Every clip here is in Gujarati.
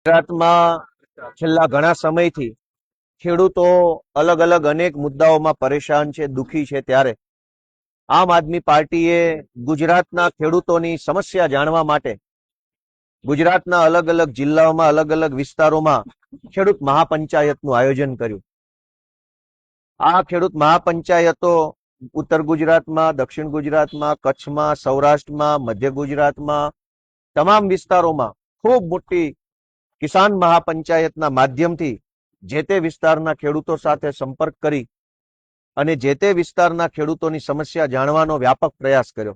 ગુજરાતમાં છેલ્લા ઘણા સમયથી ખેડૂતો અલગ અલગ અનેક મુદ્દાઓમાં પરેશાન છે, દુખી છે, ત્યારે આમ આદમી પાર્ટીએ ગુજરાતના ખેડૂતોની સમસ્યા જાણવા માટે ગુજરાતના અલગ અલગ જિલ્લાઓમાં અલગ અલગ વિસ્તારોમાં ખેડૂત મહાપંચાયતનું આયોજન કર્યું. આ ખેડૂત મહાપંચાયતો ઉત્તર ગુજરાતમાં, દક્ષિણ ગુજરાતમાં, કચ્છમાં, સૌરાષ્ટ્રમાં, મધ્ય ગુજરાતમાં તમામ વિસ્તારોમાં ખૂબ મોટી કિસાન મહાપંચાયતના માધ્યમથી જે તે વિસ્તારના ખેડૂતો સાથે સંપર્ક કરી અને જે તે વિસ્તારના ખેડૂતોની સમસ્યા જાણવાનો વ્યાપક પ્રયાસ કર્યો.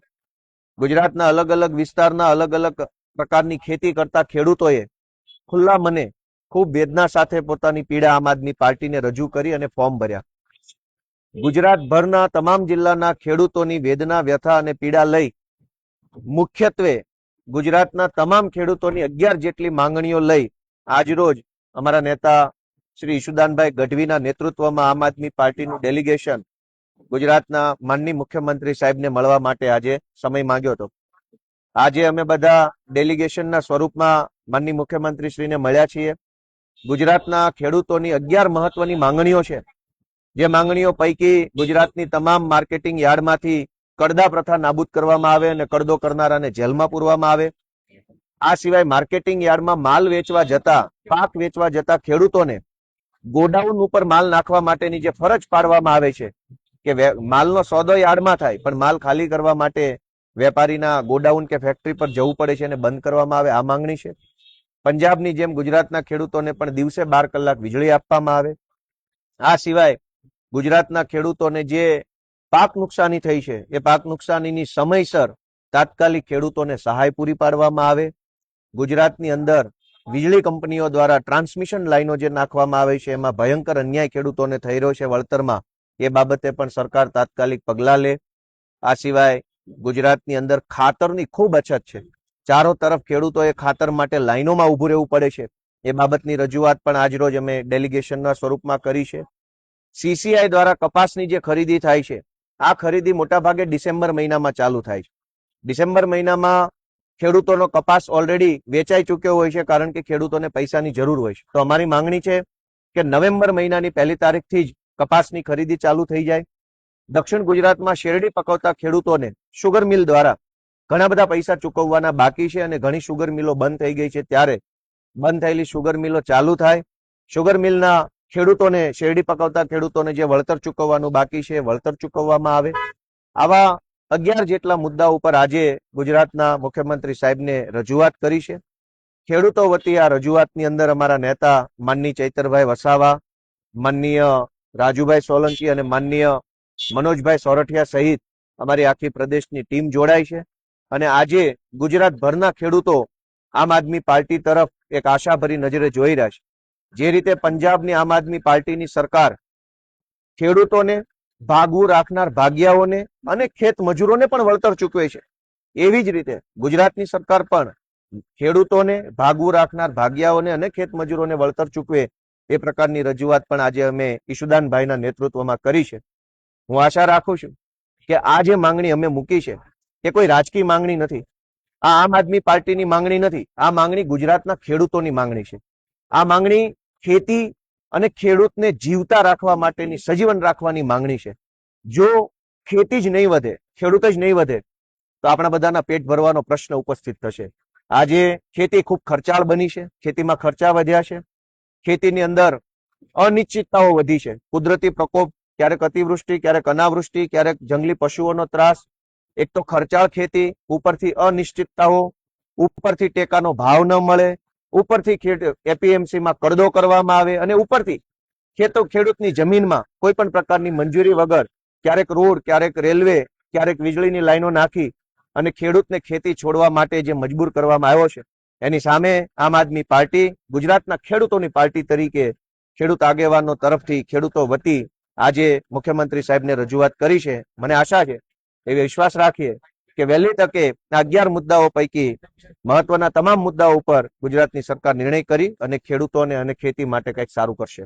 ગુજરાતના અલગ અલગ વિસ્તારના અલગ અલગ પ્રકારની ખેતી કરતા ખેડૂતોએ ખુલ્લા મને ખૂબ વેદના સાથે પોતાની પીડા આમ આદમી પાર્ટીને રજૂ કરી અને ફોર્મ ભર્યા. ગુજરાતભરના તમામ જિલ્લાના ખેડૂતોની વેદના, વ્યથા અને પીડા લઈ મુખ્યત્વે ગુજરાતના તમામ ખેડૂતોની 11 જેટલી માંગણીઓ લઈ આજરોજ અમારા નેતા શ્રી ઈશુદાનભાઈ ગઢવીના નેતૃત્વમાં આમ આદમી પાર્ટીનું ડેલિગેશન ગુજરાતના માનનીય મુખ્યમંત્રી સાહેબને મળવા માટે આજે સમય માંગ્યો હતો. આજે અમે બધા ડેલિગેશનના સ્વરૂપમાં માનનીય મુખ્યમંત્રી શ્રીને મળ્યા છીએ. ગુજરાતના ખેડૂતોની 11 મહત્વની માંગણીઓ છે, જે માંગણીઓ પૈકી ગુજરાતની તમામ માર્કેટિંગ યાર્ડમાંથી કડદા પ્રથા નાબૂદ કરવામાં આવે અને કડદો કરનારાને જેલમાં પૂરવામાં આવે. આ સિવાય માર્કેટિંગ યાર્ડમાં માલ વેચવા જતા, પાક વેચવા જતા ખેડૂતોને ગોડાઉન ઉપર માલ નાખવા માટેની જે ફરજ પાડવામાં આવે છે કે માલનો સોદો યાર્ડમાં થાય પણ માલ ખાલી કરવા માટે વેપારીના ગોડાઉન કે ફેક્ટરી પર જવું પડે છે અને બંધ કરવામાં આવે. આ માંગણી છે. પંજાબની જેમ ગુજરાતના ખેડૂતોને પણ દિવસે 12 કલાક વીજળી આપવામાં આવે. આ સિવાય ગુજરાતના ખેડૂતોને જે પાક નુકસાની થઈ છે એ પાક નુકસાનીની સમયસર તાત્કાલિક ખેડૂતોને સહાય પૂરી પાડવામાં આવે. ગુજરાતની અંદર વીજળી કંપનીઓ દ્વારા ટ્રાન્સમિશન લાઈનો જે નાખવામાં આવે છે એમાં ભયંકર અન્યાય ખેડૂતોને થઈ રહ્યો છે વળતરમાં, એ બાબતે પણ સરકાર તાત્કાલિક પગલાં લે. આ સિવાય ગુજરાતની અંદર ખાતરની ખૂબ અછત છે. ચારો તરફ ખેડૂતોએ ખાતર માટે લાઈનોમાં ઊભું રહેવું પડે છે. એ બાબતની રજૂઆત પણ આજરોજ અમે ડેલિગેશનના સ્વરૂપમાં કરી છે. સીસીઆઈ દ્વારા કપાસની જે ખરીદી થાય છે, આ ખરીદી મોટાભાગે ડિસેમ્બર મહિનામાં ચાલુ થાય છે. ડિસેમ્બર મહિનામાં ખેડૂતોનો કપાસ ઓલરેડી વેચાઈ ચૂક્યો હોય છે, કારણ કે ખેડૂતોને પૈસાની જરૂર હોય છે. તો અમારી માંગણી છે કે નવેમ્બર મહિનાની 1 તારીખથી જ કપાસની ખરીદી ચાલુ થઈ જાય. દક્ષિણ ગુજરાતમાં શેરડી પકવતા ખેડૂતોને શુગર મિલ દ્વારા ઘણા બધા પૈસા ચૂકવવાના બાકી છે અને ઘણી શુગર મિલો બંધ થઈ ગઈ છે, ત્યારે બંધ થયેલી શુગર મિલો ચાલુ થાય. શુગર મિલના ખેડૂતોને, શેરડી પકવતા ખેડૂતોને જે વળતર ચૂકવવાનું બાકી છે વળતર ચૂકવવામાં આવે. આવા 11 જેટલા મુદ્દા ઉપર આજે ગુજરાતના મુખ્યમંત્રી સાહેબને રજૂઆત કરી છે. ખેડૂતો વતી આ રજૂઆતની અંદર અમારા નેતા માનનીય ચૈતરભાઈ વસાવા, માનનીય રાજુભાઈ સોલંકી અને માનનીય મનોજભાઈ સોરઠિયા સહિત અમારી આખી પ્રદેશની ટીમ જોડાઈ છે. અને આજે ગુજરાતભરના ખેડૂતો આમ આદમી પાર્ટી તરફ એક આશાભરી નજરે જોઈ રહ્યા છે. જે રીતે પંજાબની આમ આદમી પાર્ટીની સરકાર ખેડૂતોને, ભાગવું રાખનાર ભાગિયાઓને અને ખેત મજૂરોને પણ વળતર ચૂકવે છે, એવી જ રીતે ગુજરાતની સરકાર પણ ખેડૂતોને, ભાગવું રાખનાર ભાગિયાઓને અને ખેત મજૂરોને વળતર ચૂકવે એ પ્રકારની રજૂઆત પણ આજે અમે ઈશુદાનભાઈના નેતૃત્વમાં કરી છે. હું આશા રાખું છું કે આ જે માંગણી અમે મૂકી છે એ કોઈ રાજકીય માંગણી નથી. આ આમ આદમી પાર્ટીની માંગણી નથી. આ માંગણી ગુજરાતના ખેડૂતોની માંગણી છે. આ માંગણી ખેતી અને ખેડૂતને જીવતા રાખવા માટેની, સજીવન રાખવાની માંગણી છે. જો ખેતી જ નહીં વધે, ખેડૂત જ નહીં વધે તો આપણા બધાના પેટ ભરવાનો પ્રશ્ન ઉપસ્થિત થશે. આજે ખેતી ખૂબ ખર્ચાળ બની છે. ખેતીમાં ખર્ચા વધ્યા છે. ખેતીની અંદર અનિશ્ચિતતાઓ વધી છે. કુદરતી પ્રકોપ, ક્યારેક અતિવૃષ્ટિ, ક્યારેક અનાવૃષ્ટિ, ક્યારેક જંગલી પશુઓનો ત્રાસ. એક તો ખર્ચાળ ખેતી, ઉપરથી અનિશ્ચિતતાઓ, ઉપરથી ટેકાનો ભાવ ન મળે, ઉપરથી એપીએમસીમાં કડદો કરવામાં આવે અને ઉપરથી ખેડૂતની જમીનમાં કોઈ પણ પ્રકારની મંજૂરી વગર ક્યારેક રોડ, ક્યારેક રેલવે, ક્યારેક વીજળીની લાઈનો નાખી અને ખેડૂતને ખેતી છોડવા માટે જે મજબૂર કરવામાં આવ્યો છે, એની સામે આમ આદમી પાર્ટી ગુજરાતના ખેડૂતોની પાર્ટી તરીકે ખેડૂત આગેવાનો તરફથી ખેડૂતો વતી આજે મુખ્યમંત્રી સાહેબને રજૂઆત કરી છે. મને આશા છે, એવી વિશ્વાસ રાખીએ કે વહેલી તકે આ 11 મુદ્દાઓ પૈકી મહત્વના તમામ મુદ્દાઓ ઉપર ગુજરાતની સરકાર નિર્ણય કરી અને ખેડૂતોને અને ખેતી માટે કંઈક સારું કરશે.